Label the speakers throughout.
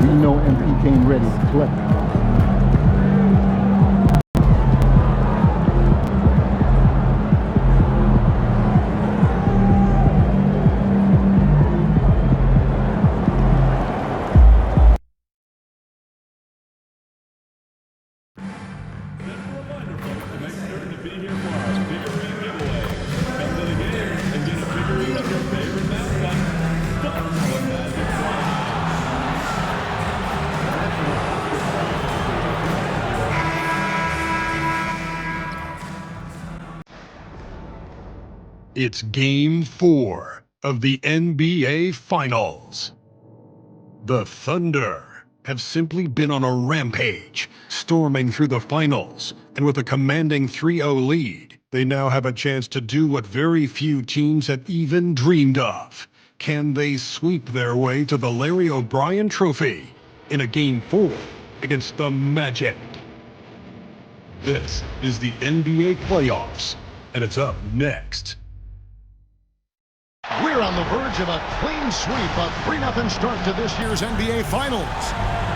Speaker 1: we know MP came ready to play.
Speaker 2: It's Game 4 of the NBA Finals. The Thunder have simply been on a rampage, storming through the finals, and with a commanding 3-0 lead, they now have a chance to do what very few teams have even dreamed of. Can they sweep their way to the Larry O'Brien Trophy in a Game 4 against the Magic? This is the NBA playoffs, and it's up next.
Speaker 3: We're on the verge of a clean sweep, a 3-0 start to this year's NBA Finals.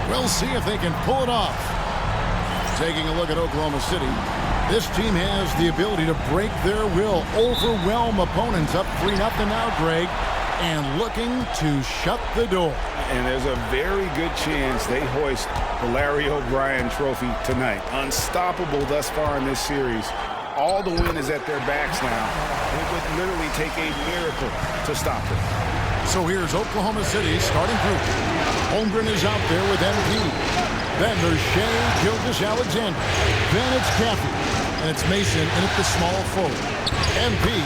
Speaker 3: We'll see if they can pull it off. Taking a look at Oklahoma City, this team has the ability to break their will, overwhelm opponents up 3-0 now, Greg, and looking to shut the door.
Speaker 4: And there's a very good chance they hoist the Larry O'Brien Trophy tonight. Unstoppable thus far in this series. All the wind is at their backs now. It would literally take a miracle to stop them.
Speaker 3: So here's Oklahoma City starting group. Holmgren is out there with MP. Then there's Shea Gilgeous-Alexander. Then it's Caffey. And it's Mason in at the small forward. MP,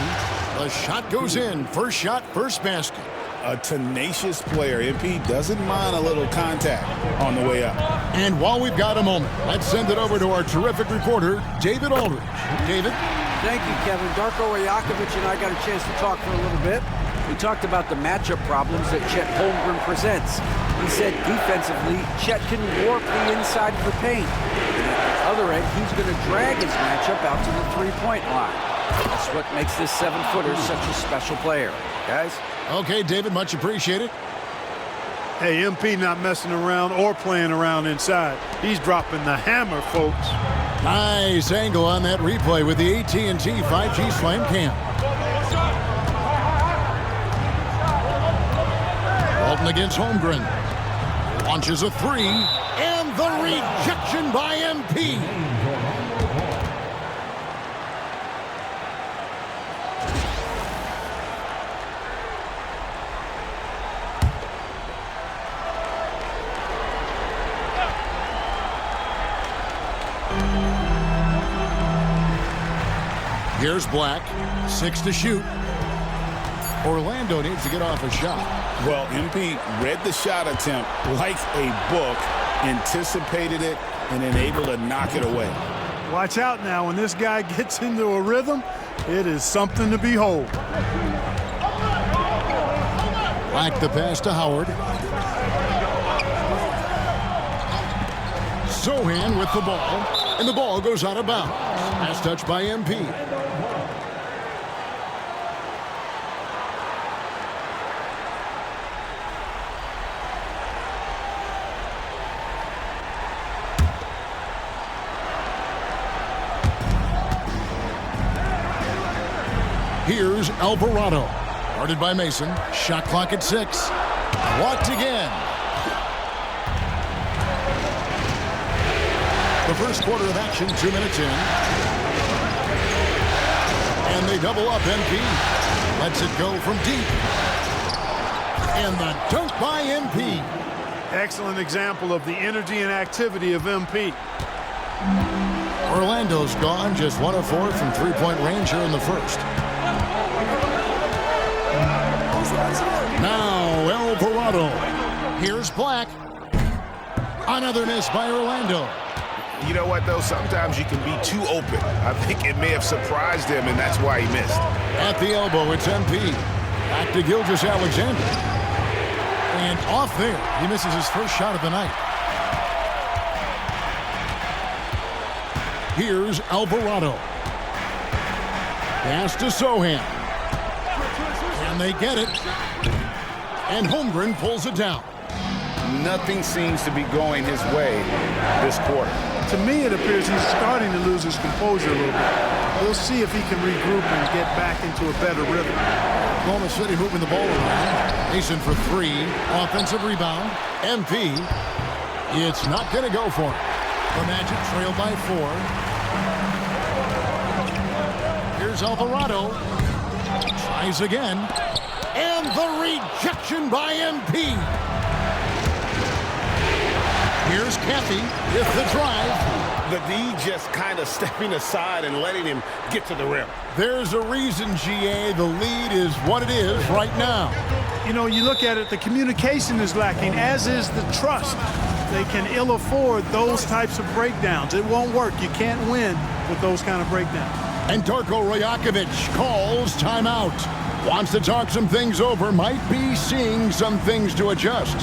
Speaker 3: the shot goes in. First shot, first basket.
Speaker 4: A tenacious player. MP doesn't mind a little contact on the way up.
Speaker 3: And while we've got a moment, let's send it over to our terrific reporter, David Aldridge. David?
Speaker 5: Thank you, Kevin. Darko Rajakovic and I got a chance to talk for a little bit. We talked about the matchup problems that Chet Holmgren presents. He said defensively, Chet can warp the inside of the paint. And at the other end, he's going to drag his matchup out to the three-point line. That's what makes this 7-footer such a special player. Guys?
Speaker 3: Okay, David, much appreciated.
Speaker 6: Hey, MP not messing around or playing around inside. He's dropping the hammer, folks.
Speaker 3: Nice angle on that replay with the AT&T 5G Slam Cam. Walton against Holmgren. Launches a three, and the rejection by MP. Here's Black, 6 to shoot. Orlando needs to get off a shot.
Speaker 4: Well, MP read the shot attempt like a book, anticipated it, and then able to knock it away.
Speaker 6: Watch out now. When this guy gets into a rhythm, it is something to behold.
Speaker 3: Black the pass to Howard. Sohan with the ball, and the ball goes out of bounds. Pass touch by MP. Here's Alvarado. Guarded by Mason. Shot clock at 6. Blocked again. The first quarter of action, 2 minutes in. And they double up MP. Lets it go from deep. And the dunk by MP.
Speaker 6: Excellent example of the energy and activity of MP.
Speaker 3: Orlando's gone just 1 of 4 from three-point range here in the first. Now Alvarado. Here's Black. Another miss by Orlando.
Speaker 4: You know what, though? Sometimes you can be too open. I think it may have surprised him, and that's why he missed.
Speaker 3: At the elbow, it's MP. Back to Gilgeous-Alexander. And off there, he misses his first shot of the night. Here's Alvarado. Pass to Sohan. And they get it. And Holmgren pulls it down.
Speaker 4: nothing seems to be going his way this quarter.
Speaker 6: To me, it appears he's starting to lose his composure a little bit. We'll see if he can regroup and get back into a better rhythm.
Speaker 3: Oklahoma City moving the ball around. Mason for three. Offensive rebound. MP. It's not going to go for it. The Magic trail by 4. Here's Alvarado. Tries again. And the rejection by MP. Here's Cathy with the drive.
Speaker 4: The D just kind of stepping aside and letting him get to the rim.
Speaker 3: There's a reason, GA, the lead is what it is right now.
Speaker 6: You know, you look at it, the communication is lacking, as is the trust. They can ill afford those types of breakdowns. It won't work. You can't win with those kind of breakdowns.
Speaker 3: And Darko Rajakovic calls timeout. Wants to talk some things over, might be seeing some things to adjust.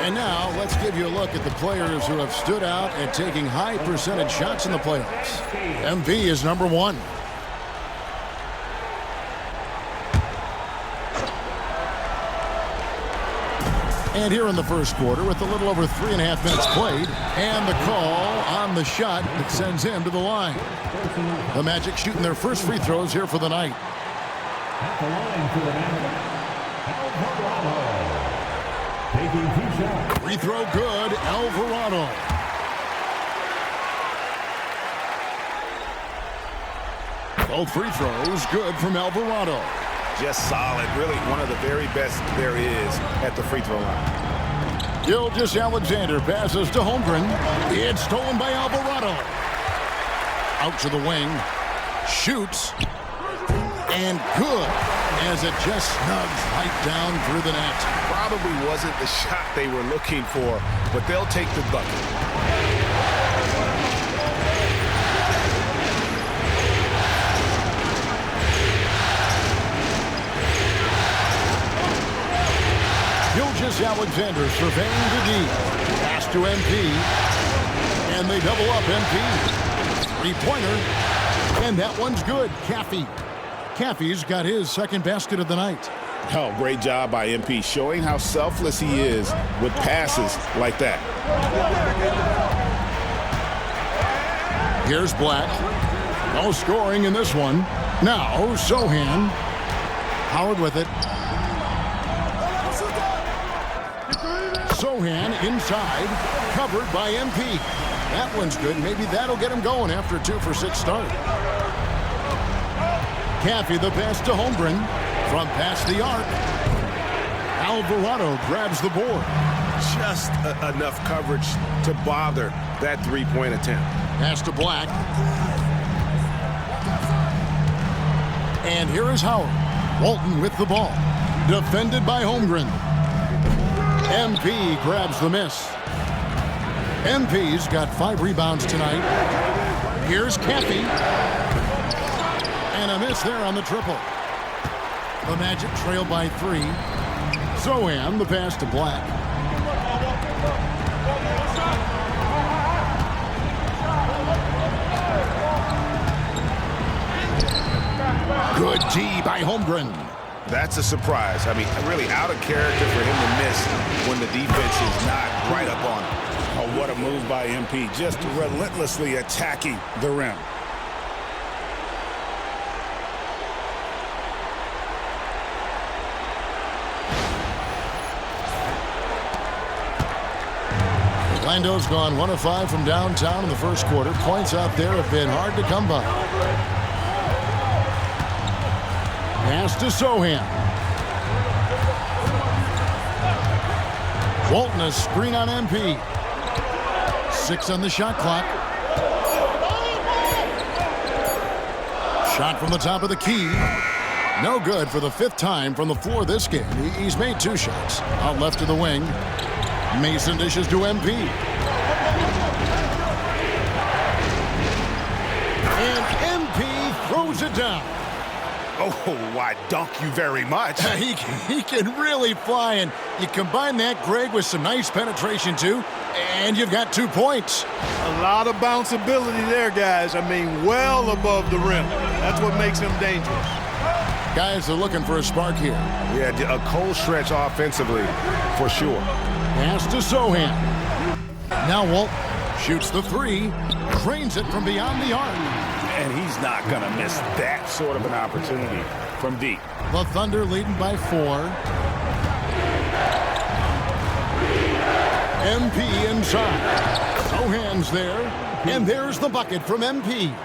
Speaker 3: And now let's give you a look at the players who have stood out and taking high percentage shots in the playoffs. MV is number 1. And here in the first quarter with a little over 3.5 minutes played, and the call on the shot that sends him to the line. The Magic shooting their first free throws here for the night.
Speaker 7: At the line for the Magic, Alvarado. Taking 2 shots.
Speaker 3: Free throw good, Alvarado. Both free throws good from Alvarado.
Speaker 4: Just solid. Really one of the very best there is at the free throw line.
Speaker 3: Gilgeous-Alexander passes to Holmgren. It's stolen by Alvarado. Out to the wing. Shoots. And good, as it just snugs right down through the net.
Speaker 4: Probably wasn't the shot they were looking for, but they'll take the bucket.
Speaker 3: Gilgeous-Alexander surveying the D. Pass to MP. And they double up MP. Three-pointer. And that one's good. Cathy's got his second basket of the night.
Speaker 4: Oh, great job by MP, showing how selfless he is with passes like that.
Speaker 3: Here's Black. No scoring in this one. Now, Sohan. Howard with it. Sohan inside, covered by MP. That one's good. Maybe that'll get him going after a 2-for-6 start. Cathy the pass to Holmgren from past the arc. Alvarado grabs the board.
Speaker 4: Just enough coverage to bother that three-point attempt.
Speaker 3: Pass to Black. And here is Howard. Walton with the ball. Defended by Holmgren. MP grabs the miss. MP's got 5 rebounds tonight. Here's Cathy. And a miss there on the triple. The Magic trail by 3. Sohan the pass to Black. Good D by Holmgren.
Speaker 4: That's a surprise. I mean, really out of character for him to miss when the defense is not right up on him. Oh, what a move by MP. Just relentlessly attacking the rim.
Speaker 3: Orlando's gone 1 of 5 from downtown in the first quarter. Points out there have been hard to come by. Pass to Sohan. Walton a screen on MP. 6 on the shot clock. Shot from the top of the key. No good for the 5th time from the floor this game. He's made 2 shots. Out left to the wing. Mason dishes to MP. And MP throws it down.
Speaker 4: Oh, why, dunk you very much.
Speaker 3: He can really fly, and you combine that, Greg, with some nice penetration, too, and you've got 2 points.
Speaker 6: A lot of bounceability there, guys. I mean, well above the rim. That's what makes him dangerous.
Speaker 3: Guys are looking for a spark here.
Speaker 4: Yeah, a cold stretch offensively, for sure.
Speaker 3: Pass to Sohan. Now Walt shoots the 3, cranes it from beyond the arc.
Speaker 4: And he's not going to miss that sort of an opportunity from deep.
Speaker 3: The Thunder leading by 4. MP inside. Sohan's there. And there's the bucket from MP.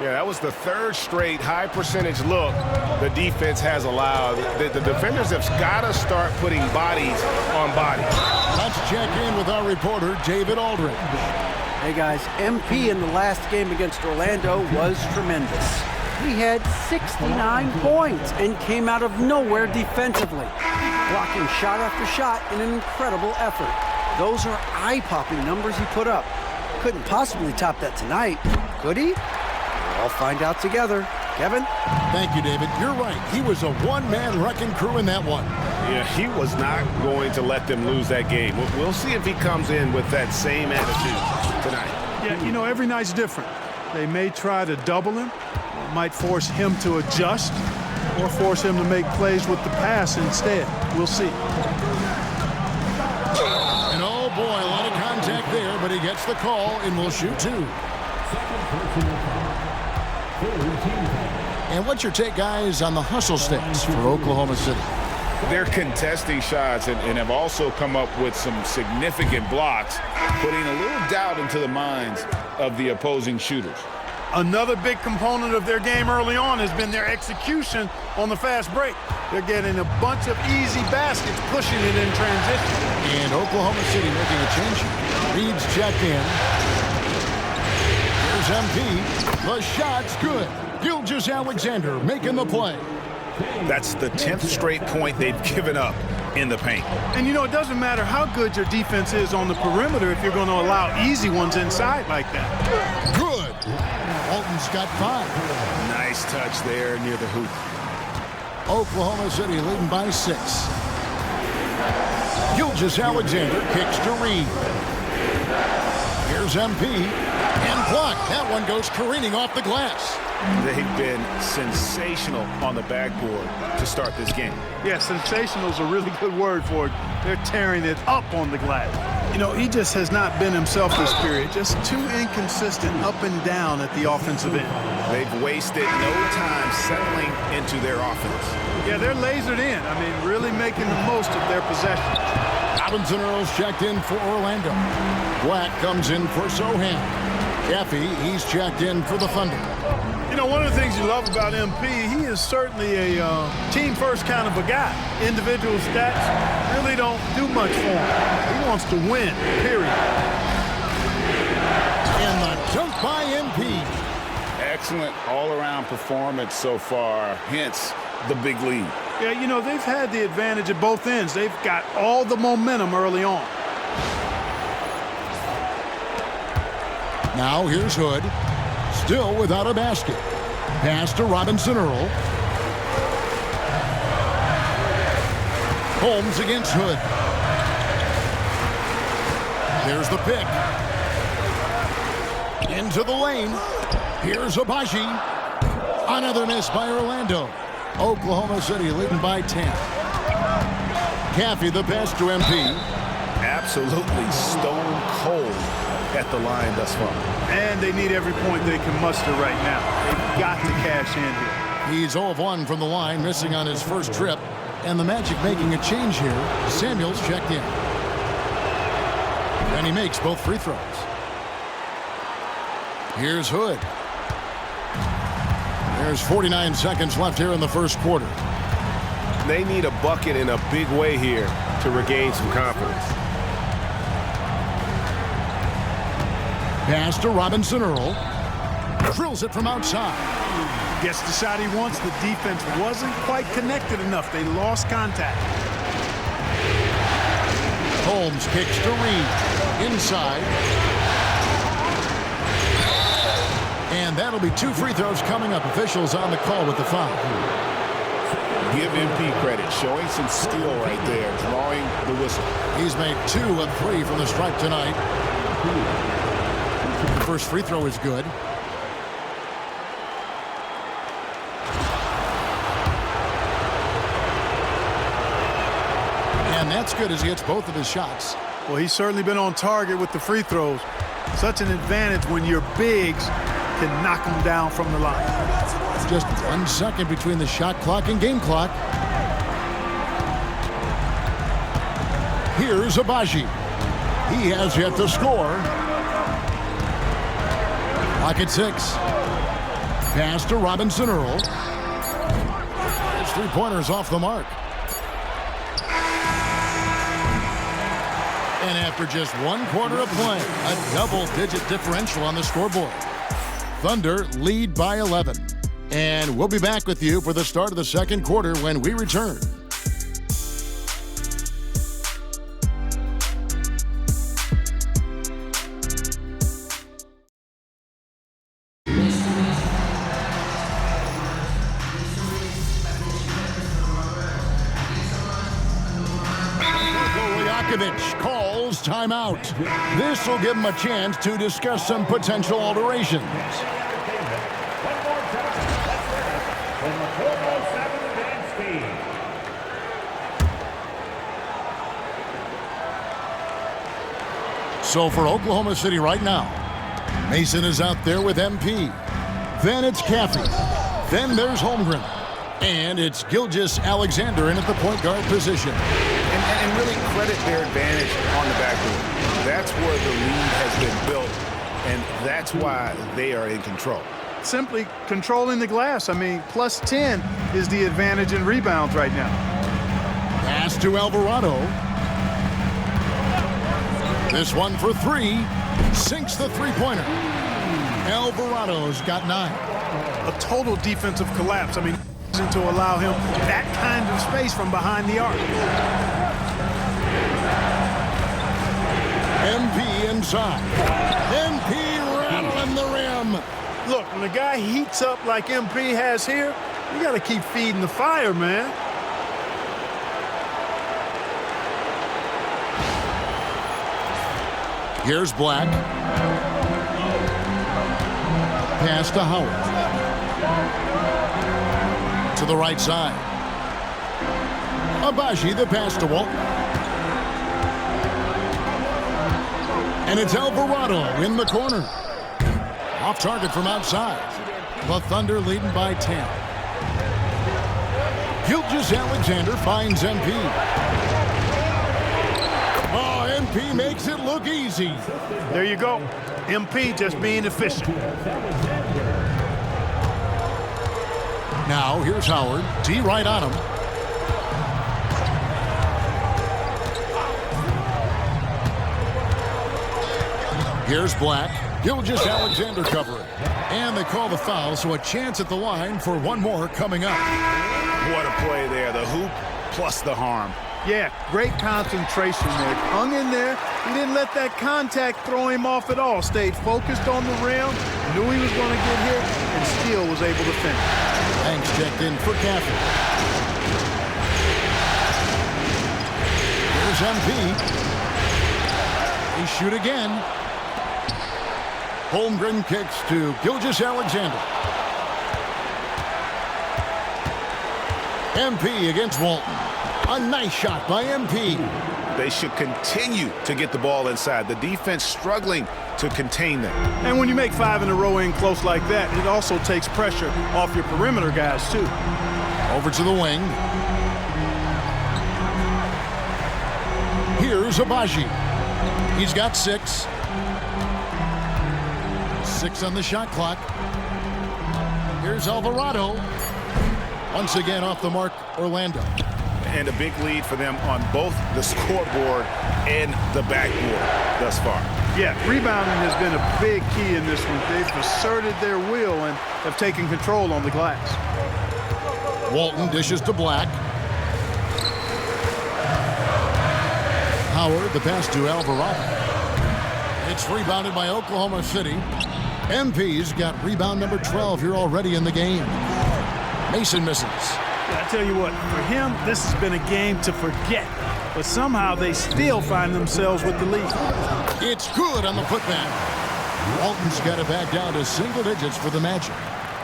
Speaker 4: Yeah, that was the 3rd straight high percentage look the defense has allowed. The defenders have got to start putting bodies on bodies.
Speaker 3: Let's check in with our reporter, David Aldridge.
Speaker 5: Hey guys, MP in the last game against Orlando was tremendous. He had 69 points and came out of nowhere defensively, blocking shot after shot in an incredible effort. Those are eye-popping numbers he put up. Couldn't possibly top that tonight, could he? We'll all find out together. Kevin?
Speaker 3: Thank you, David. You're right. He was a one-man wrecking crew in that one.
Speaker 4: Yeah, he was not going to let them lose that game. We'll see if he comes in with that same attitude tonight.
Speaker 6: Yeah, you know, every night's different. They may try to double him, might force him to adjust, or force him to make plays with the pass instead. We'll see.
Speaker 3: And oh boy, a lot of contact there, but he gets the call and will shoot 2. And what's your take, guys, on the hustle sticks for Oklahoma City?
Speaker 4: They're contesting shots and have also come up with some significant blocks, putting a little doubt into the minds of the opposing shooters.
Speaker 6: Another big component of their game early on has been their execution on the fast break. They're getting a bunch of easy baskets, pushing it in transition.
Speaker 3: And Oklahoma City making a change. Reed's checked in. Here's MP. The shot's good. Gilgeous-Alexander making the play.
Speaker 4: That's the 10th straight point they've given up in the paint.
Speaker 6: And, you know, it doesn't matter how good your defense is on the perimeter if you're going to allow easy ones inside like that.
Speaker 3: Good. Walton's got 5.
Speaker 4: Nice touch there near the hoop.
Speaker 3: Oklahoma City leading by 6. Gilgeous-Alexander kicks to Reed. Here's MP. And blocked. That one goes careening off the glass.
Speaker 4: They've been sensational on the backboard to start this game.
Speaker 6: Yeah, sensational is a really good word for it. They're tearing it up on the glass. You know, he just has not been himself this period. Just too inconsistent up and down at the offensive end.
Speaker 4: They've wasted no time settling into their offense.
Speaker 6: Yeah, they're lasered in. I mean, really making the most of their possession.
Speaker 3: Robinson Earls checked in for Orlando. Black comes in for Sohan. Caffey, he's checked in for the Thunder.
Speaker 6: You know, one of the things you love about MP, he is certainly a team-first kind of a guy. Individual stats really don't do much for him. He wants to win, period.
Speaker 3: And the dunk by MP.
Speaker 4: Excellent all-around performance so far, hence the big lead.
Speaker 6: Yeah, you know, they've had the advantage at both ends. They've got all the momentum early on.
Speaker 3: Now here's Hood. Still without a basket. Pass to Robinson Earl. Holmes against Hood. There's the pick. Into the lane. Here's Abaji. Another miss by Orlando. Oklahoma City leading by 10. Caffey the pass to MP.
Speaker 4: Absolutely stone cold at the line thus far.
Speaker 6: And they need every point they can muster right now. They've got to cash in here.
Speaker 3: He's 0 of 1 from the line, missing on his first trip. And the Magic making a change here. Samuels checked in. And he makes both free throws. Here's Hood. There's 49 seconds left here in the first quarter.
Speaker 4: They need a bucket in a big way here to regain some confidence.
Speaker 3: Pass to Robinson Earl. Drills it from outside.
Speaker 6: Gets the shot he wants. The defense wasn't quite connected enough. They lost contact.
Speaker 3: Holmes kicks to Reed. Inside. And And that'll be 2 free throws coming up. Officials on the call with the foul.
Speaker 4: Give MP credit, showing some skill right there, drawing the whistle.
Speaker 3: He's made 2 of 3 from the stripe tonight. The first free throw is good. And that's good as he hits both of his shots.
Speaker 6: Well, he's certainly been on target with the free throws. Such an advantage when your bigs can knock them down from the line.
Speaker 3: Just 1 second between the shot clock and game clock. Here's Abaji. He has yet to score. Clock at 6. Pass to Robinson Earl. His 3-pointers off the mark. And after just 1 quarter of play, a double-digit differential on the scoreboard. Thunder lead by 11. And we'll be back with you for the start of the second quarter when we return. Calls timeout. This will give him a chance to discuss some potential alterations. So for Oklahoma City right now, Mason is out there with MP. Then it's Caffey. Then there's Holmgren. And it's Gilgeous-Alexander in at the point guard position.
Speaker 4: And really credit their advantage on the backboard. That's where the lead has been built, and that's why they are in control.
Speaker 6: Simply controlling the glass. I mean, plus 10 is the advantage in rebounds right now.
Speaker 3: Pass to Alvarado. This one for 3. Sinks the 3-pointer. Alvarado's got 9.
Speaker 6: A total defensive collapse. I mean, to allow him that kind of space from behind the arc.
Speaker 3: MP inside. MP rattling the rim.
Speaker 6: Look, when a guy heats up like MP has here, you got to keep feeding the fire, man.
Speaker 3: Here's Black. Pass to Howard. To the right side. Abaji, the pass to Walton. And it's Alvarado in the corner. Off target from outside. The Thunder leading by 10. Gilgeous-Alexander finds MP. Oh, MP makes it look easy.
Speaker 6: There you go. MP just being efficient.
Speaker 3: Now, here's Howard. T right on him. Here's Black. Gilgeous-Alexander covering. And they call the foul, so a chance at the line for one more coming up.
Speaker 4: What a play there. The hoop plus the harm.
Speaker 6: Yeah, great concentration there. Hung in there. He didn't let that contact throw him off at all. Stayed focused on the rim. Knew he was going to get hit and still was able to finish.
Speaker 3: Hanks checked in for Caffey. Here's MP. They shoot again. Holmgren kicks to Gilgeous-Alexander. MP against Walton. A nice shot by MP.
Speaker 4: They should continue to get the ball inside. The defense struggling to contain them.
Speaker 6: And when you make 5 in a row in close like that, it also takes pressure off your perimeter guys, too.
Speaker 3: Over to the wing. Here's Abaji. He's got 6. 6 on the shot clock. Here's Alvarado. Once again off the mark, Orlando.
Speaker 4: And a big lead for them on both the scoreboard and the backboard thus far.
Speaker 6: Yeah, rebounding has been a big key in this one. They've asserted their will and have taken control on the glass.
Speaker 3: Walton dishes to Black. Howard, the pass to Alvarado. It's rebounded by Oklahoma City. MP's got rebound number 12 here already in the game. Mason misses.
Speaker 6: I tell you what, for him, this has been a game to forget. But somehow they still find themselves with the lead.
Speaker 3: It's good on the putback. Walton's got it back down to single digits for the Magic.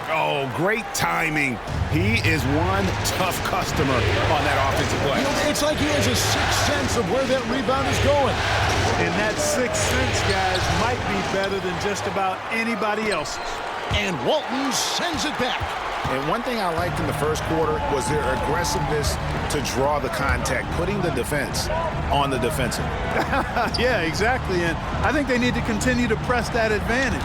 Speaker 4: Oh, great timing. He is one tough customer on that offensive play.
Speaker 3: It's like he has a sixth sense of where that rebound is going.
Speaker 6: And that sixth sense, guys, might be better than just about anybody else's.
Speaker 3: And Walton sends it back.
Speaker 4: And one thing I liked in the first quarter was their aggressiveness to draw the contact, putting the defense on the defensive.
Speaker 6: Yeah, exactly. And I think they need to continue to press that advantage.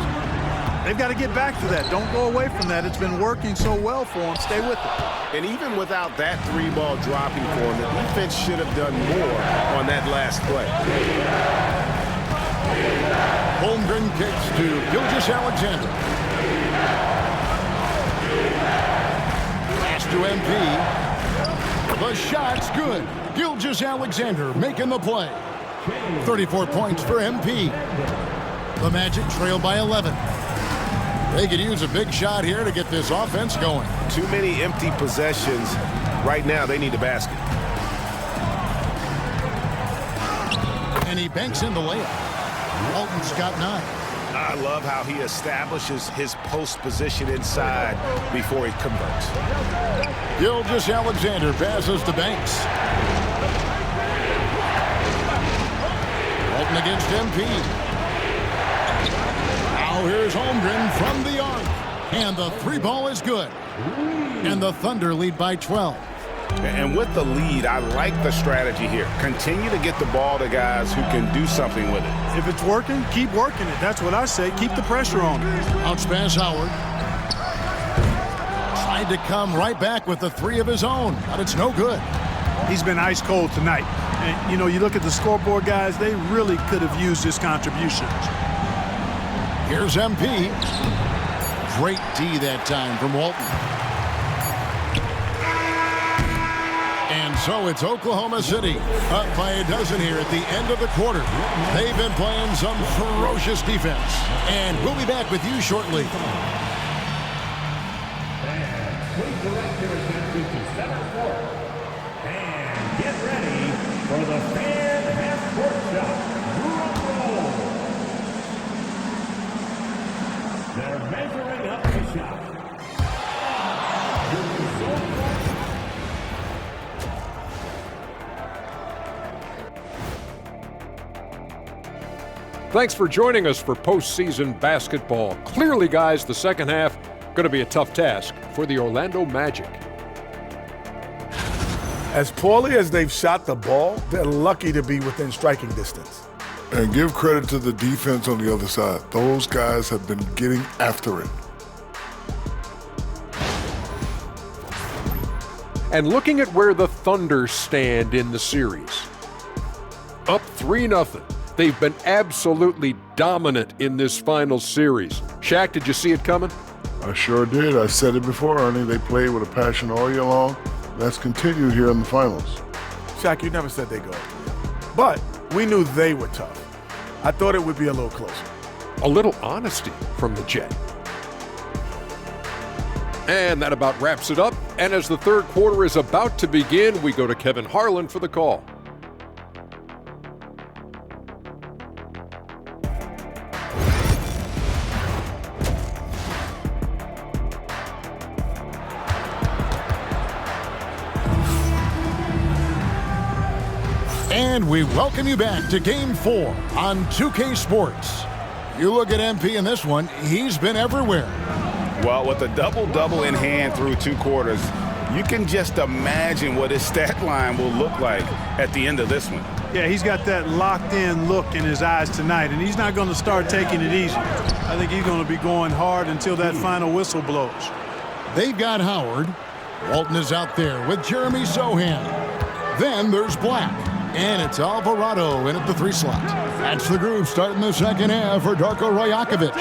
Speaker 6: They've got to get back to that. Don't go away from that. It's been working so well for them. Stay with it.
Speaker 4: And even without that three-ball dropping for them, the defense should have done more on that last play.
Speaker 3: Holmgren kicks to Gilgeous-Alexander. Pass to MP. The shot's good. Gilgeous-Alexander making the play. 34 points for MP. The Magic trail by 11. They could use a big shot here to get this offense going.
Speaker 4: Too many empty possessions. Right now, they need a basket.
Speaker 3: And he banks in the layup. Walton's got 9.
Speaker 4: I love how he establishes his post position inside before he converts.
Speaker 3: Gilgeous-Alexander passes to Banks. Walton against MP. Now here's Holmgren from the arc. And the three ball is good. And the Thunder lead by 12.
Speaker 4: And with the lead, I like the strategy here. Continue to get the ball to guys who can do something with it.
Speaker 6: If it's working, keep working it. That's what I say. Keep the pressure on it.
Speaker 3: Bounce pass Howard. Tried to come right back with the three of his own, but it's no good.
Speaker 6: He's been ice cold tonight. And, you know, you look at the scoreboard, guys, they really could have used his contributions.
Speaker 3: Here's MP. Great D that time from Walton. And so it's Oklahoma City up by a dozen here at the end of the quarter. They've been playing some ferocious defense. And we'll be back with you shortly.
Speaker 7: And please direct your attention to center court. And get ready for the fan half-court shot. Drum roll. They're measuring up the shot.
Speaker 8: Thanks for joining us for postseason basketball. Clearly, guys, the second half going to be a tough task for the Orlando Magic.
Speaker 9: As poorly as they've shot the ball, they're lucky to be within striking distance.
Speaker 10: And give credit to the defense on the other side. Those guys have been getting after it.
Speaker 8: And looking at where the Thunder stand in the series. Up 3-0. They've been absolutely dominant in this final series. Shaq, did you see it coming?
Speaker 10: I sure did. I said it before, Ernie. They played with a passion all year long. That's continued here in the finals.
Speaker 9: Shaq, you never said they go. But we knew they were tough. I thought it would be a little closer.
Speaker 8: A little honesty from the Jet. And that about wraps it up. And as the third quarter is about to begin, we go to Kevin Harlan for the call.
Speaker 3: And we welcome you back to Game 4 on 2K Sports. You look at MP in this one, he's been everywhere.
Speaker 4: Well, with a double-double in hand through 2 quarters, you can just imagine what his stat line will look like at the end of this one.
Speaker 6: Yeah, he's got that locked-in look in his eyes tonight, and he's not going to start taking it easy. I think he's going to be going hard until that final whistle blows.
Speaker 3: They've got Howard. Walton is out there with Jeremy Sohan. Then there's Black. And it's Alvarado in at the 3 slot. That's the groove starting the second half for Darko Rajakovic.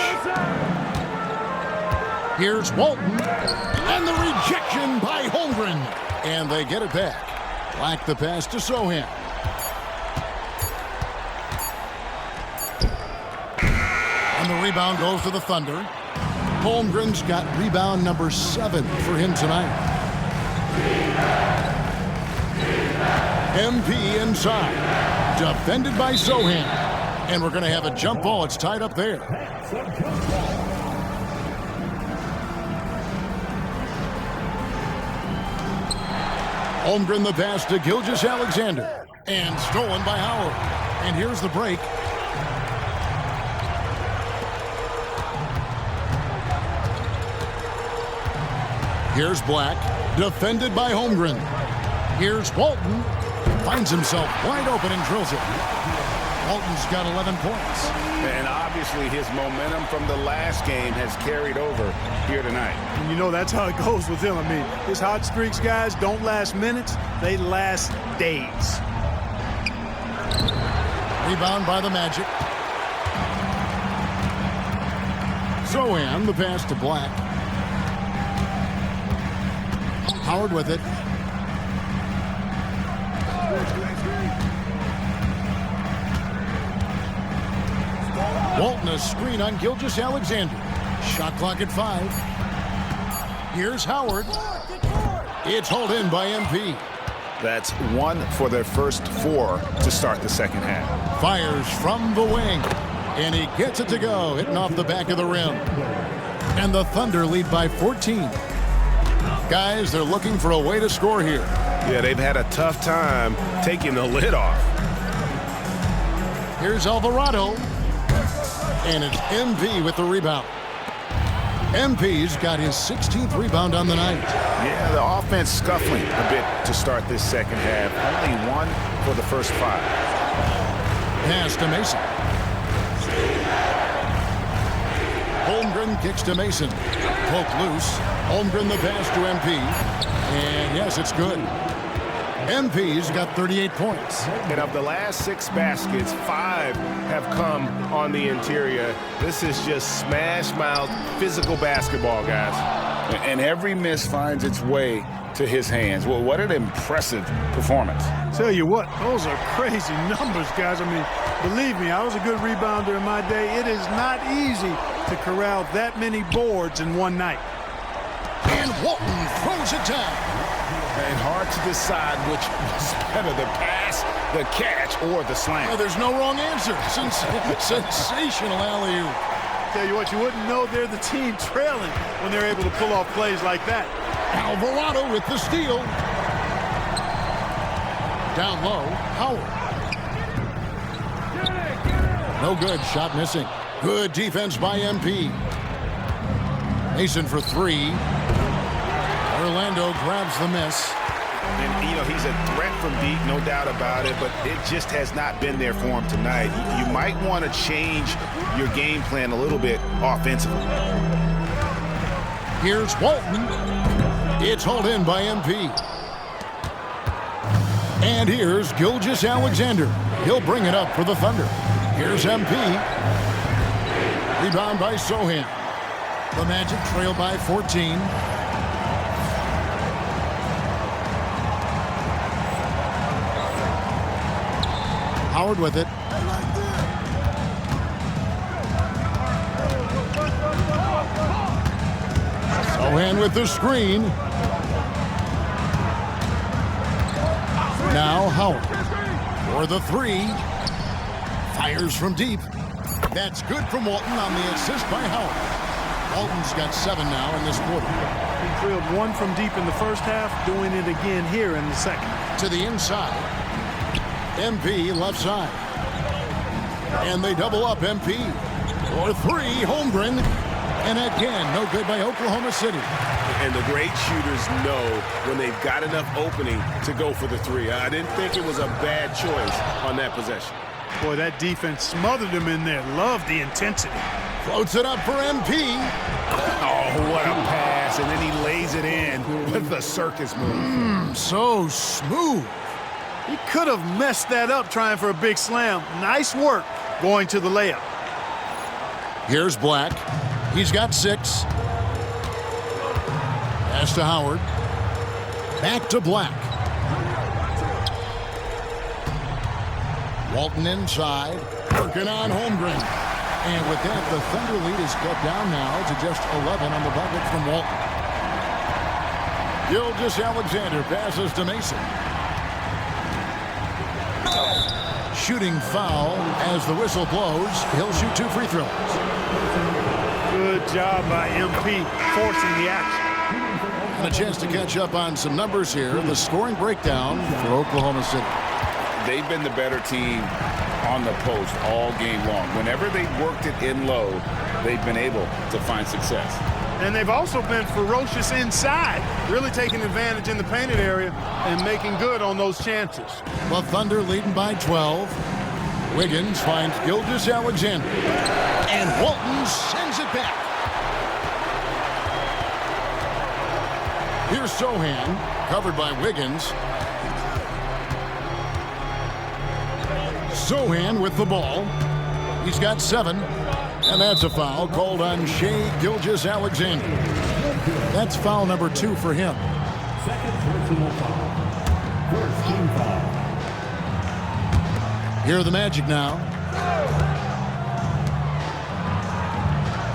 Speaker 3: Here's Walton. And the rejection by Holmgren. And they get it back. Black the pass to Sohan. And the rebound goes to the Thunder. Holmgren's got rebound number 7 for him tonight. MP inside. Defended by Sohan. And we're going to have a jump ball. It's tied up there. Holmgren the pass to Gilgeous-Alexander. And stolen by Howard. And here's the break. Here's Black. Defended by Holmgren. Here's Walton. Finds himself wide open and drills it. Walton's got 11 points.
Speaker 4: And obviously his momentum from the last game has carried over here tonight.
Speaker 6: And you know that's how it goes with him. I mean, his hot streaks, guys, don't last minutes. They last days.
Speaker 3: Rebound by the Magic. Sohan, the pass to Black. Howard with it. Walton a screen on Gilgeous-Alexander. Shot clock at 5. Here's Howard. It's hauled in by MP.
Speaker 4: That's 1 for their first 4 to start the second half.
Speaker 3: Fires from the wing. And he gets it to go, hitting off the back of the rim. And the Thunder lead by 14. Guys, they're looking for a way to score here.
Speaker 4: Yeah, they've had a tough time taking the lid off.
Speaker 3: Here's Alvarado. And it's MP with the rebound. MP's got his 16th rebound on the night.
Speaker 4: Yeah, the offense scuffling a bit to start this second half. Only 1 for the first 5.
Speaker 3: Pass to Mason. Holmgren kicks to Mason. Poke loose. Holmgren the pass to MP. And yes, it's good. MP's got 38 points.
Speaker 4: And of the last 6 baskets, 5 have come on the interior. This is just smash-mouth physical basketball, guys. And every miss finds its way to his hands. Well, what an impressive performance.
Speaker 6: Tell you what, those are crazy numbers, guys. I mean, believe me, I was a good rebounder in my day. It is not easy to corral that many boards in one night.
Speaker 3: And Walton throws it down.
Speaker 4: And hard to decide which was better, the pass, the catch, or the slam.
Speaker 3: Oh, there's no wrong answer. Sensational alley-oop.
Speaker 6: Tell you what, you wouldn't know they're the team trailing when they're able to pull off plays like that.
Speaker 3: Alvarado with the steal. Down low, Howard. No good, shot missing. Good defense by MP. Mason for 3. Orlando grabs the miss.
Speaker 4: And, you know, he's a threat from deep, no doubt about it, but it just has not been there for him tonight. You might want to change your game plan a little bit offensively.
Speaker 3: Here's Walton. It's hauled in by MP. And here's Gilgeous-Alexander. He'll bring it up for the Thunder. Here's MP. Rebound by Sohan. The Magic trail by 14. Howard with it. Sohan with the screen. Now Howard for the 3. Fires from deep. That's good from Walton on the assist by Howard. Walton's got 7 now in this quarter.
Speaker 6: He drilled 1 from deep in the first half, doing it again here in the second.
Speaker 3: To the inside. MP left side. And they double up MP. For 3, Holmgren. And again, no good by Oklahoma City.
Speaker 4: And the great shooters know when they've got enough opening to go for the 3. I didn't think it was a bad choice on that possession.
Speaker 6: Boy, that defense smothered him in there. Love the intensity.
Speaker 3: Floats it up for MP.
Speaker 4: Oh, what a pass. And then he lays it in with the circus move.
Speaker 3: So smooth.
Speaker 6: He could have messed that up trying for a big slam. Nice work going to the layup.
Speaker 3: Here's Black. He's got 6. Pass to Howard. Back to Black. Walton inside. Working on Holmgren. And with that, the Thunder lead is cut down now to just 11 on the bucket from Walton. Gilgeous-Alexander passes to Mason. Shooting foul as the whistle blows. He'll shoot 2 free throws.
Speaker 6: Good job by MP forcing the action.
Speaker 3: And a chance to catch up on some numbers here. The scoring breakdown for Oklahoma City.
Speaker 4: They've been the better team on the post all game long. Whenever they worked it in low, they've been able to find success.
Speaker 6: And they've also been ferocious inside, really taking advantage in the painted area and making good on those chances.
Speaker 3: The Thunder leading by 12. Wiggins finds Gilgeous-Alexander. And Walton sends it back. Here's Sohan, covered by Wiggins. Sohan with the ball. He's got 7. And that's a foul called on Shai Gilgeous-Alexander. That's foul number 2 for him.
Speaker 7: Second personal foul. First team foul.
Speaker 3: Here are the Magic now.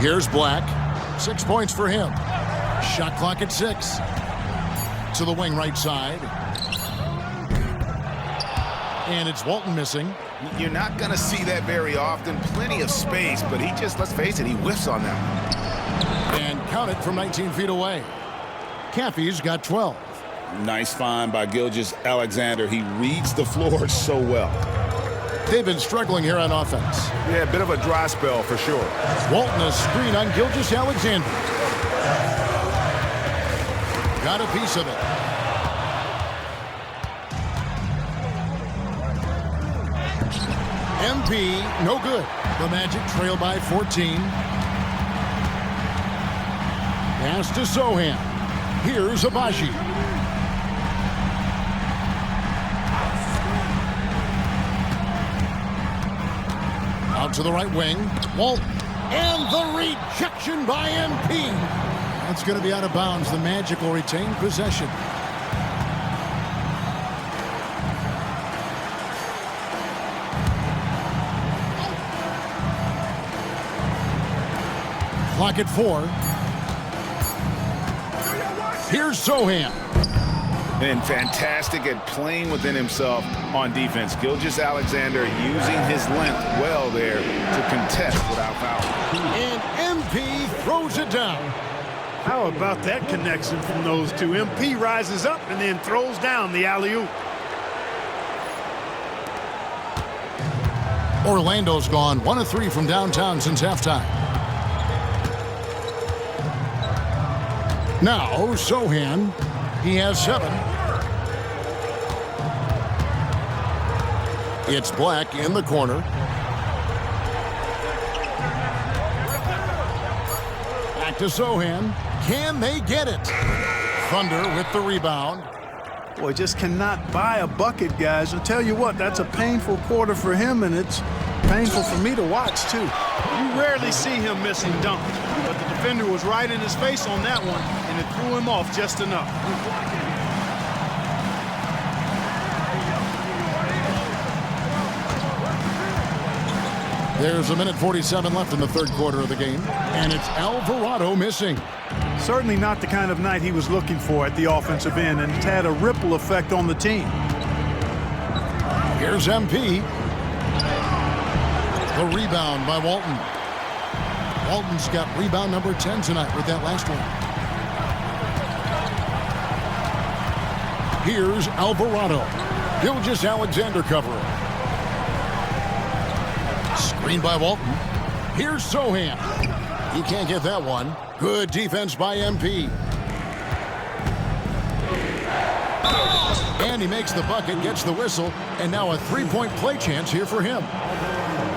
Speaker 3: Here's Black. 6 points for him. Shot clock at 6. To the wing right side. And it's Walton missing.
Speaker 4: You're not going to see that very often. Plenty of space, but he just, let's face it, he whiffs on that one.
Speaker 3: And count it from 19 feet away. Caffey's got 12.
Speaker 4: Nice find by Gilgeous-Alexander. He reads the floor so well.
Speaker 3: They've been struggling here on offense.
Speaker 4: Yeah, a bit of a dry spell for sure.
Speaker 3: Walton a screen on Gilgeous-Alexander. Got a piece of it. MP, no good. The Magic trail by 14. Pass to Sohan. Here's Abaji. Out to the right wing. Walton. And the rejection by MP. That's going to be out of bounds. The Magic will retain possession. Clock at 4. Here's Sohan.
Speaker 4: And fantastic at playing within himself on defense. Gilgeous-Alexander using his length well there to contest without foul.
Speaker 3: And MP throws it down.
Speaker 6: How about that connection from those two? MP rises up and then throws down the alley-oop.
Speaker 3: Orlando's gone 1 of 3 from downtown since halftime. Now, Sohan, he has 7. It's Black in the corner. Back to Sohan. Can they get it? Thunder with the rebound.
Speaker 6: Boy, just cannot buy a bucket, guys. I'll tell you what, that's a painful quarter for him, and it's painful for me to watch, too. You rarely see him missing dunks, but the defender was right in his face on that one, and it threw him off just enough.
Speaker 3: There's 1:47 left in the third quarter of the game, and it's Alvarado missing.
Speaker 6: Certainly not the kind of night he was looking for at the offensive end, and it's had a ripple effect on the team.
Speaker 3: Here's MP. The rebound by Walton. Walton's got rebound number 10 tonight with that last one. Here's Alvarado. Gilgeous-Alexander covering. Screen by Walton. Here's Sohan. He can't get that one. Good defense by MP. And he makes the bucket, gets the whistle, and now a three-point play chance here for him.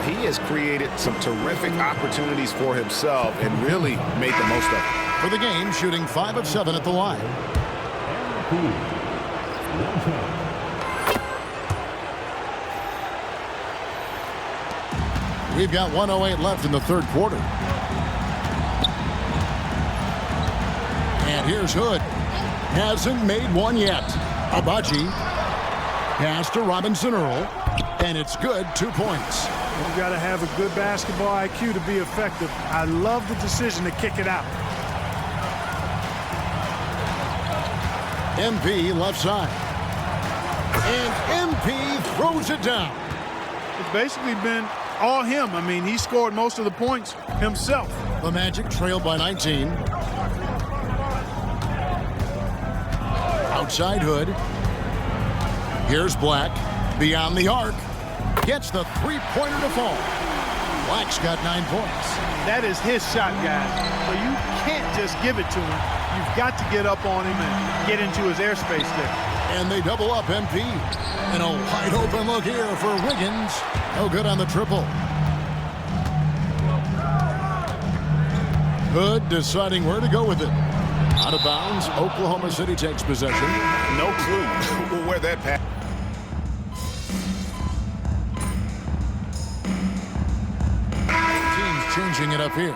Speaker 4: He has created some terrific opportunities for himself and really made the most of it.
Speaker 3: For the game, shooting 5 of 7 at the line. We've got 1:08 left in the third quarter. And here's Hood. Hasn't made one yet. Abaji. Pass to Robinson Earl. And it's good, 2 points.
Speaker 6: You've got to have a good basketball IQ to be effective. I love the decision to kick it out.
Speaker 3: MP left side. And MP throws it down.
Speaker 6: It's basically been all him. I mean, he scored most of the points himself.
Speaker 3: The Magic trailed by 19. Outside Hood. Here's Black. Beyond the arc. Gets the three-pointer to fall. Black's got 9 points.
Speaker 6: That is his shot, guys. So you can't just give it to him. You've got to get up on him and get into his airspace there.
Speaker 3: And they double up MP. And a wide open look here for Wiggins. No good on the triple. Hood deciding where to go with it. Out of bounds, Oklahoma City takes possession.
Speaker 4: No clue where that pass.
Speaker 3: Team's changing it up here.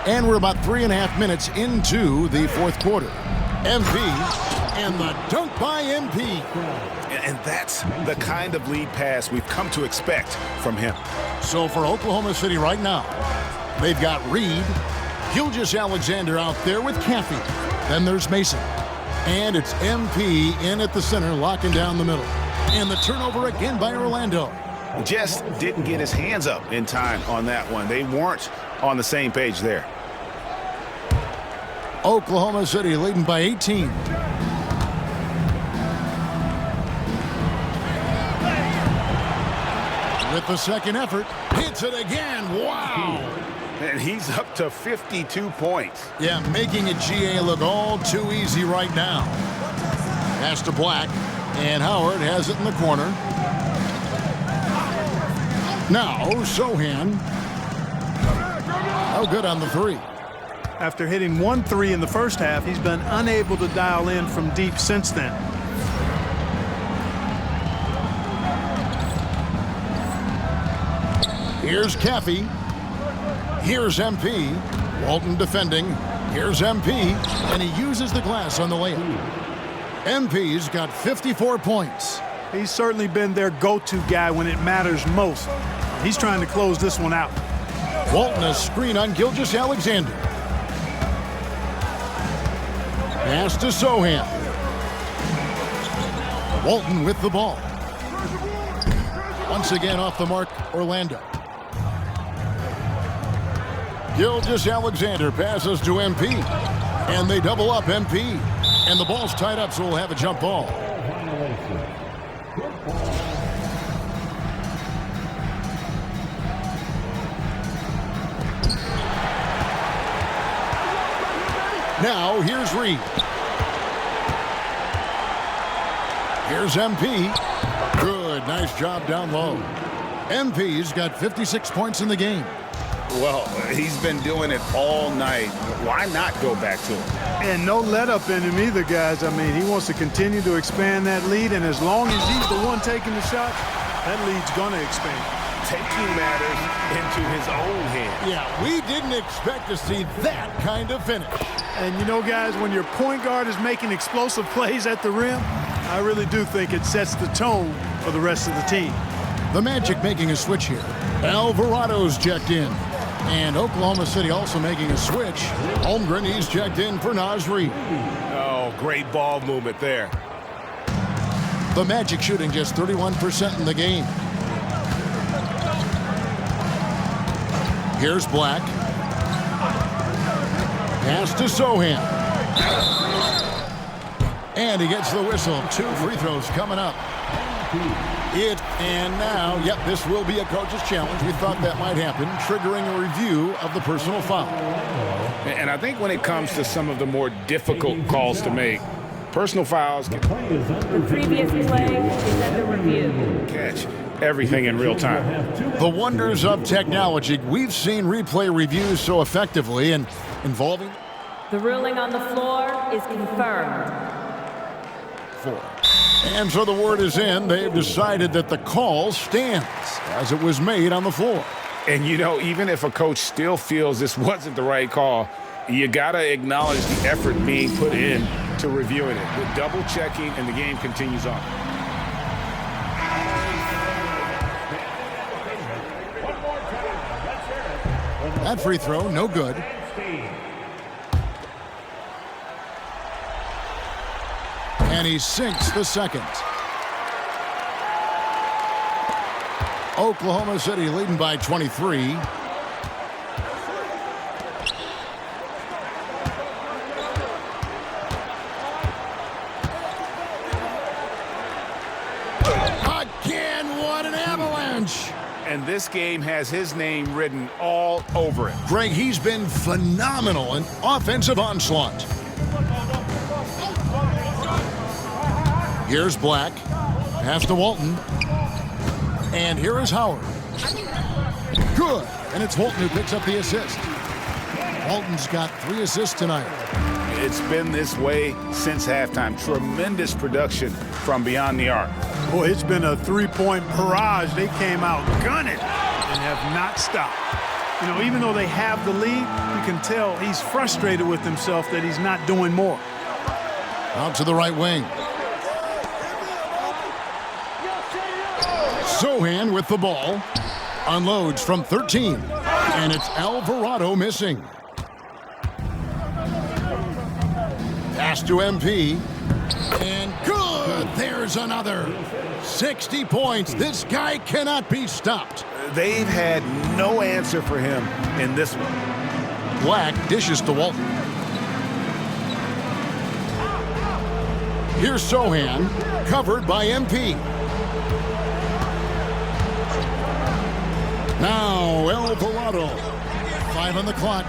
Speaker 3: And we're about 3.5 minutes into the fourth quarter. MP and the dunk by MP.
Speaker 4: And that's the kind of lead pass we've come to expect from him.
Speaker 3: So for Oklahoma City right now, they've got Reed, Gilgeous-Alexander out there with Caffey. Then there's Mason. And it's MP in at the center, locking down the middle. And the turnover again by Orlando.
Speaker 4: Just didn't get his hands up in time on that one. They weren't on the same page there.
Speaker 3: Oklahoma City leading by 18. With the second effort, hits it again. Wow!
Speaker 4: And he's up to 52 points.
Speaker 3: Yeah, making it GA look all too easy right now. Pass to Black, and Howard has it in the corner. Now, Sohan. No good on the three.
Speaker 6: After hitting 1 3 in the first half, he's been unable to dial in from deep since then.
Speaker 3: Here's Caffey. Here's MP. Walton defending. Here's MP. And he uses the glass on the layup. MP's got 54 points.
Speaker 6: He's certainly been their go-to guy when it matters most. He's trying to close this one out.
Speaker 3: Walton a screen on Gilgeous-Alexander. Pass to Sohan. Walton with the ball. Once again off the mark, Orlando. Gilgeous-Alexander passes to MP. And they double up MP. And the ball's tied up, so we'll have a jump ball. Now, here's Reed. Here's MP. Good, nice job down low. MP's got 56 points in the game.
Speaker 4: Well, he's been doing it all night. Why not go back to him?
Speaker 6: And no let up in him either, guys. I mean, he wants to continue to expand that lead, and as long as he's the one taking the shot, that lead's going to expand.
Speaker 4: Taking matters into his own hands.
Speaker 3: Yeah, we didn't expect to see that kind of finish.
Speaker 6: And you know, guys, when your point guard is making explosive plays at the rim, I really do think it sets the tone for the rest of the team.
Speaker 3: The Magic making a switch here. Alvarado's checked in. And Oklahoma City also making a switch. Holmgren, he's checked in for Naz Reid.
Speaker 4: Oh, great ball movement there.
Speaker 3: The Magic shooting just 31% in the game. Here's Black. Pass to Sohan. And he gets the whistle. 2 free throws coming up. And now, yep, this will be a coach's challenge. We thought that might happen, triggering a review of the personal foul.
Speaker 4: And I think when it comes to some of the more difficult calls to make, personal fouls can
Speaker 11: The previous play is under review.
Speaker 4: catch everything in real time.
Speaker 3: The wonders of technology. We've seen replay reviews so effectively and involving
Speaker 11: The ruling on the floor is confirmed.
Speaker 3: 4. And so the word is in. They've decided that the call stands as it was made on the floor.
Speaker 4: And you know, even if a coach still feels this wasn't the right call, You got to acknowledge the effort being put in to reviewing it. With double checking, and the game continues on.
Speaker 3: That free throw, no good. And he sinks the second. Oklahoma City leading by 23. Again, what an avalanche!
Speaker 4: And this game has his name written all over it.
Speaker 3: Greg, he's been phenomenal in offensive onslaught. Here's Black. Pass to Walton. And here is Howard. Good. And it's Walton who picks up the assist. Walton's got 3 assists tonight.
Speaker 4: It's been this way since halftime. Tremendous production from beyond the arc.
Speaker 6: Boy, it's been a three-point barrage. They came out gunning and have not stopped. You know, even though they have the lead, you can tell he's frustrated with himself that he's not doing more.
Speaker 3: Out to the right wing. Sohan with the ball. Unloads from 13. And it's Alvarado missing. Pass to MP. And good. There's another. 60 points. This guy cannot be stopped.
Speaker 4: They've had no answer for him in this one.
Speaker 3: Black dishes to Walton. Here's Sohan. Covered by MP. Now Alvarado. 5 on the clock.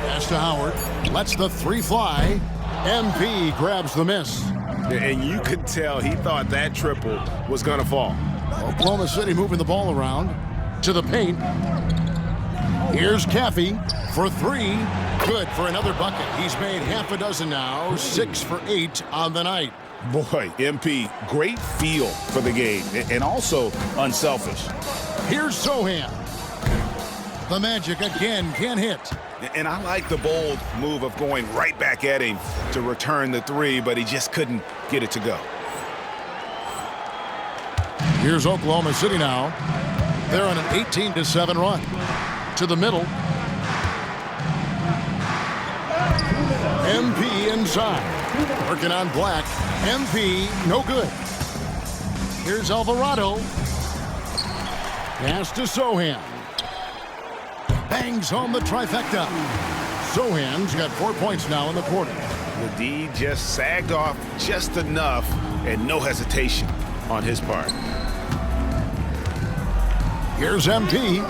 Speaker 3: Pass to Howard. Lets the 3 fly. MP grabs the miss.
Speaker 4: And you could tell he thought that triple was going to fall.
Speaker 3: Oklahoma City moving the ball around to the paint. Here's Caffey for 3. Good for another bucket. He's made half a dozen now. 6 for 8 on the night.
Speaker 4: Boy, MP, great feel for the game and also unselfish.
Speaker 3: Here's Sohan. The Magic again can't hit.
Speaker 4: And I like the bold move of going right back at him to return the 3, but he just couldn't get it to go.
Speaker 3: Here's Oklahoma City now. They're on an 18-7 run. To the middle. MP inside. Working on Black. MP, no good. Here's Alvarado. Pass to Sohan. Bangs home the trifecta. Sohan's got 4 points now in the quarter.
Speaker 4: The D just sagged off just enough and no hesitation on his part.
Speaker 3: Here's MP.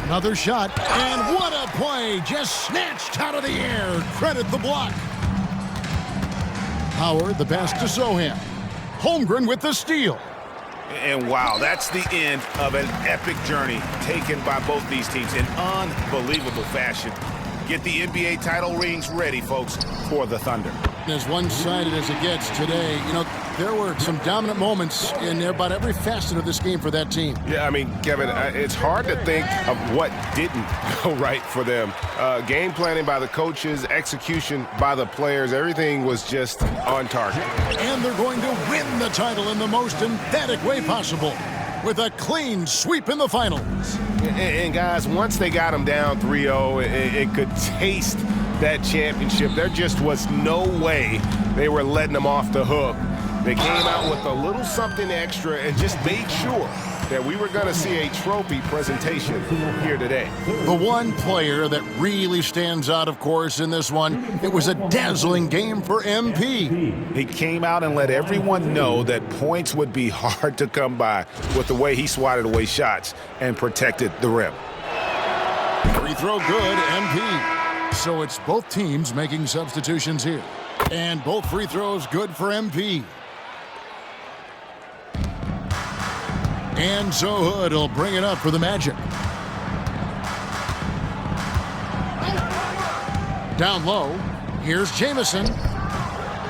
Speaker 3: Another shot. And what a play. Just snatched out of the air. Credit the block. Howard, the pass to Sohan. Holmgren with the steal.
Speaker 4: And wow, that's the end of an epic journey taken by both these teams in unbelievable fashion. Get the NBA title rings ready, folks, for the Thunder.
Speaker 3: As one-sided as it gets today, you know, there were some dominant moments in about every facet of this game for that team.
Speaker 12: Yeah, I mean, Kevin, it's hard to think of what didn't go right for them. Game planning by the coaches, execution by the players, everything was just on target.
Speaker 3: And they're going to win the title in the most emphatic way possible with a clean sweep in the finals.
Speaker 12: And guys, once they got them down 3-0, it could taste that championship. There just was no way they were letting them off the hook. They came out with a little something extra and just made sure that we were going to see a trophy presentation here today.
Speaker 3: The one player that really stands out, of course, in this one, it was a dazzling game for MP.
Speaker 4: He came out and let everyone know that points would be hard to come by with the way he swatted away shots and protected the rim.
Speaker 3: Free throw good, MP. So it's both teams making substitutions here. And both free throws good for MP. And so Hood will bring it up for the Magic. Down low, here's Jamison.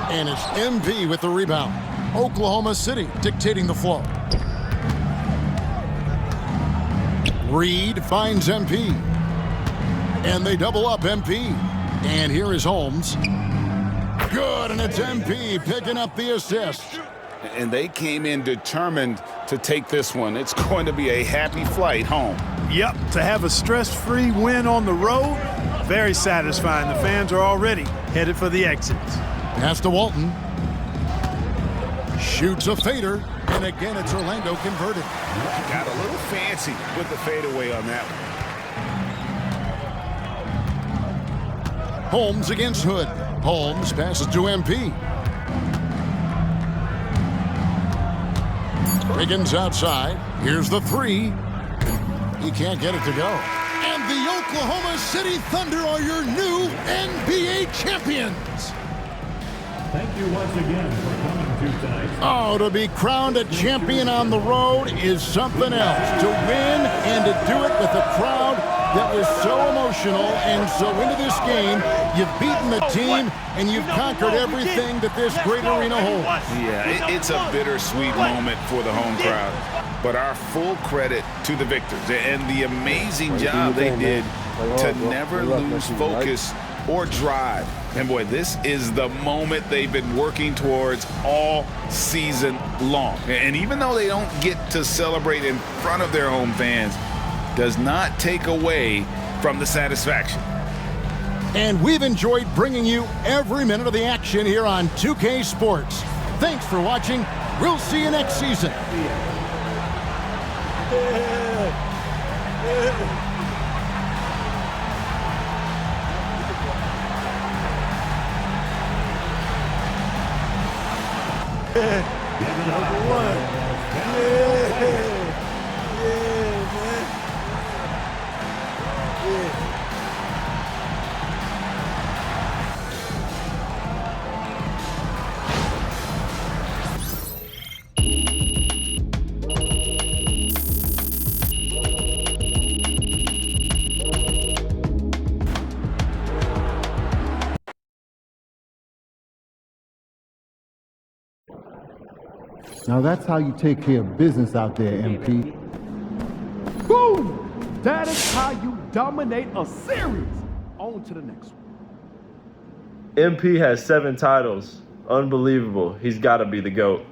Speaker 3: And it's MP with the rebound. Oklahoma City dictating the flow. Reed finds MP. And they double up MP. And here is Holmes. Good, and it's MP picking up the assist.
Speaker 4: And they came in determined to take this one. It's going to be a happy flight home.
Speaker 6: Yep, to have a stress-free win on the road, very satisfying. The fans are already headed for the exits.
Speaker 3: Pass to Walton. Shoots a fader, and again it's Orlando converted.
Speaker 4: Got a little fancy with the fadeaway on that one.
Speaker 3: Holmes against Hood. Holmes passes to MP. Wiggins outside. Here's the three. He can't get it to go. And the Oklahoma City Thunder are your new NBA champions.
Speaker 7: Thank you once again for coming to tonight.
Speaker 3: Oh, to be crowned a champion on the road is something else. To win and to do it with a crowd that was so emotional and so into this game, you've beaten the team and you've conquered everything that this great arena holds.
Speaker 4: Yeah, it's a bittersweet moment for the home crowd. But our full credit to the victors and the amazing job they did to never lose focus or drive. And boy, this is the moment they've been working towards all season long. And even though they don't get to celebrate in front of their home fans, does not take away from the satisfaction.
Speaker 3: And we've enjoyed bringing you every minute of the action here on 2K Sports. Thanks for watching. We'll see you next season.
Speaker 1: Now that's how you take care of business out there, MP.
Speaker 13: Boom! That is how you dominate a series. On to the next one.
Speaker 14: MP has 7 titles. Unbelievable. He's got to be the GOAT.